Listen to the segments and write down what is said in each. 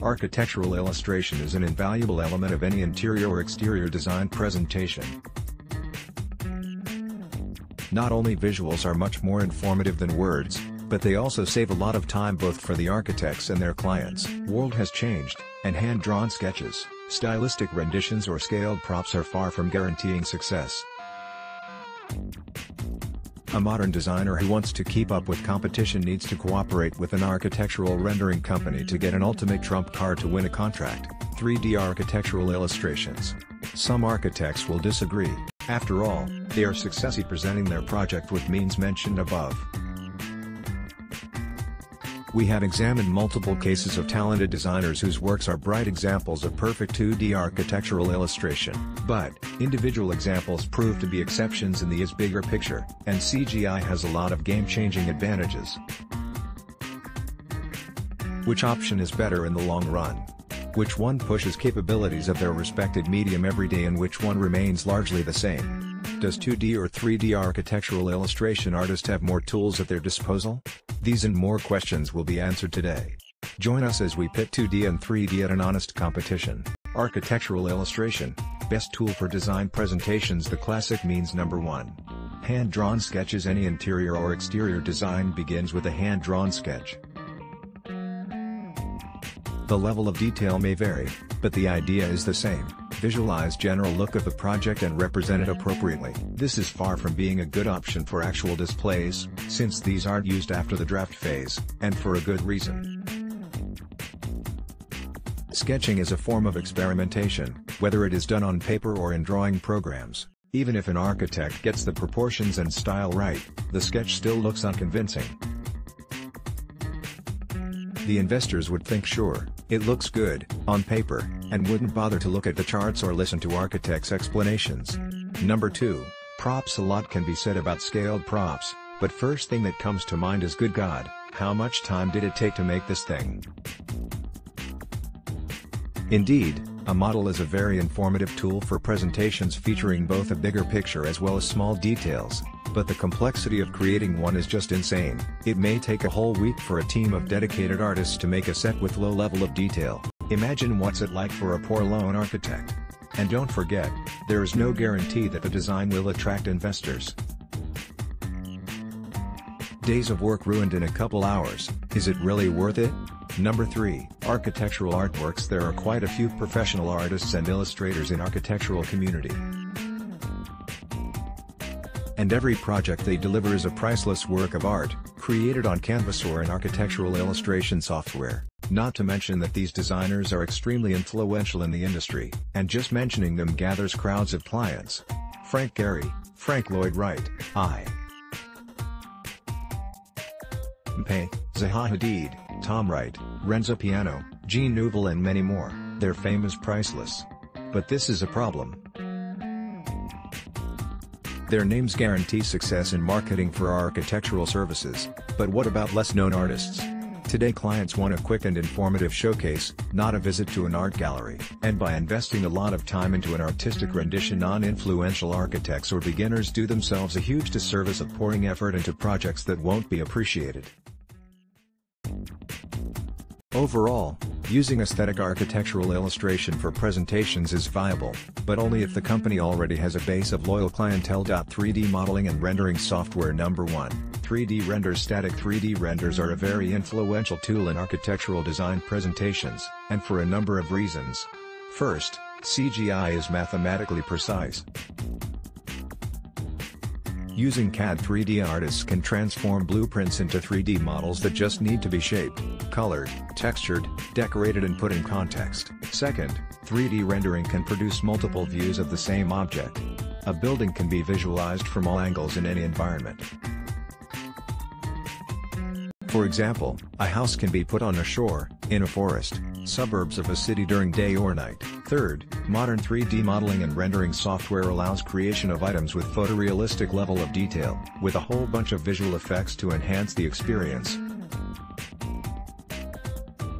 Architectural illustration is an invaluable element of any interior or exterior design presentation. Not only visuals are much more informative than words, but they also save a lot of time both for the architects and their clients. World has changed, and hand-drawn sketches, stylistic renditions or scaled props are far from guaranteeing success. A modern designer who wants to keep up with competition needs to cooperate with an architectural rendering company to get an ultimate trump card to win a contract: 3D architectural illustrations. Some architects will disagree. After all, they are successfully presenting their project with means mentioned above. We have examined multiple cases of talented designers whose works are bright examples of perfect 2D architectural illustration. But, individual examples prove to be exceptions in the bigger picture, and CGI has a lot of game-changing advantages. Which option is better in the long run? Which one pushes capabilities of their respected medium every day and which one remains largely the same? Does 2D or 3D architectural illustration artists have more tools at their disposal? These and more questions will be answered today. Join us as we pit 2D and 3D at an honest competition. Architectural illustration, best tool for design presentations. The classic means number 1. Hand-drawn sketches. Any interior or exterior design begins with a hand-drawn sketch. The level of detail may vary, but the idea is the same: visualize general look of the project and represent it appropriately. This is far from being a good option for actual displays, since these aren't used after the draft phase, and for a good reason. Sketching is a form of experimentation, whether it is done on paper or in drawing programs. Even if an architect gets the proportions and style right, the sketch still looks unconvincing. The investors would think sure, it looks good, on paper, and wouldn't bother to look at the charts or listen to architects' explanations. Number 2, props. A lot can be said about scaled props, but first thing that comes to mind is, good God, how much time did it take to make this thing? Indeed, a model is a very informative tool for presentations featuring both a bigger picture as well as small details, but the complexity of creating one is just insane. It may take a whole week for a team of dedicated artists to make a set with low level of detail. Imagine what's it like for a poor lone architect. And don't forget, there is no guarantee that the design will attract investors. Days of work ruined in a couple hours. Is it really worth it? Number 3, architectural artworks. There are quite a few professional artists and illustrators in architectural community. And every project they deliver is a priceless work of art, created on canvas or in architectural illustration software. Not to mention that these designers are extremely influential in the industry, and just mentioning them gathers crowds of clients. Frank Gehry, Frank Lloyd Wright, I. Mbappé, Zaha Hadid, Tom Wright, Renzo Piano, Jean Nouvel and many more. Their fame is priceless. But this is a problem. Their names guarantee success in marketing for architectural services, but what about less-known artists? Today clients want a quick and informative showcase, not a visit to an art gallery. And by investing a lot of time into an artistic rendition, non-influential architects or beginners do themselves a huge disservice of pouring effort into projects that won't be appreciated. Overall, using aesthetic architectural illustration for presentations is viable, but only if the company already has a base of loyal clientele. 3D modeling and rendering software. Number 1, 3D renders. Static 3D renders are a very influential tool in architectural design presentations, and for a number of reasons. First, CGI is mathematically precise. Using CAD, 3D artists can transform blueprints into 3D models that just need to be shaped, colored, textured, decorated and put in context. Second, 3D rendering can produce multiple views of the same object. A building can be visualized from all angles in any environment. For example, a house can be put on a shore, in a forest, suburbs of a city during day or night. Third, modern 3D modeling and rendering software allows creation of items with photorealistic level of detail, with a whole bunch of visual effects to enhance the experience.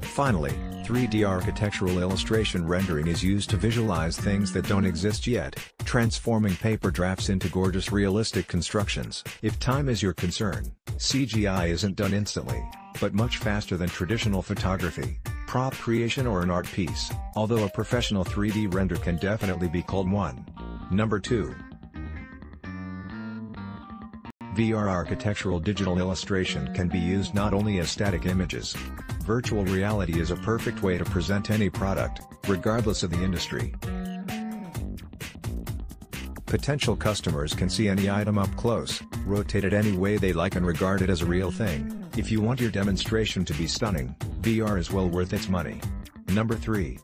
Finally, 3D architectural illustration rendering is used to visualize things that don't exist yet, transforming paper drafts into gorgeous realistic constructions. If time is your concern, CGI isn't done instantly, but much faster than traditional photography. prop creation or an art piece, although a professional 3D render can definitely be called one. Number 2. VR architectural digital illustration can be used not only as static images. Virtual reality is a perfect way to present any product, regardless of the industry. Potential customers can see any item up close, rotate it any way they like and regard it as a real thing. If you want your demonstration to be stunning, VR is well worth its money. Number 3.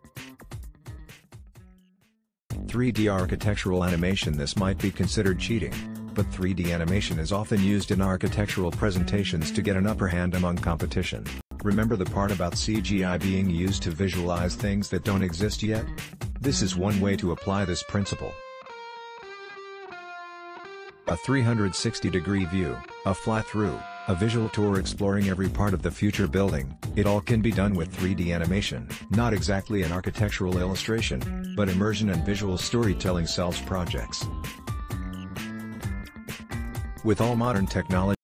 3D architectural animation. This might be considered cheating, but 3D animation is often used in architectural presentations to get an upper hand among competition. Remember the part about CGI being used to visualize things that don't exist yet? This is one way to apply this principle. A 360-degree view, a fly-through, a visual tour exploring every part of the future building, it all can be done with 3D animation. Not exactly an architectural illustration, but immersion and visual storytelling sells projects. With all modern technology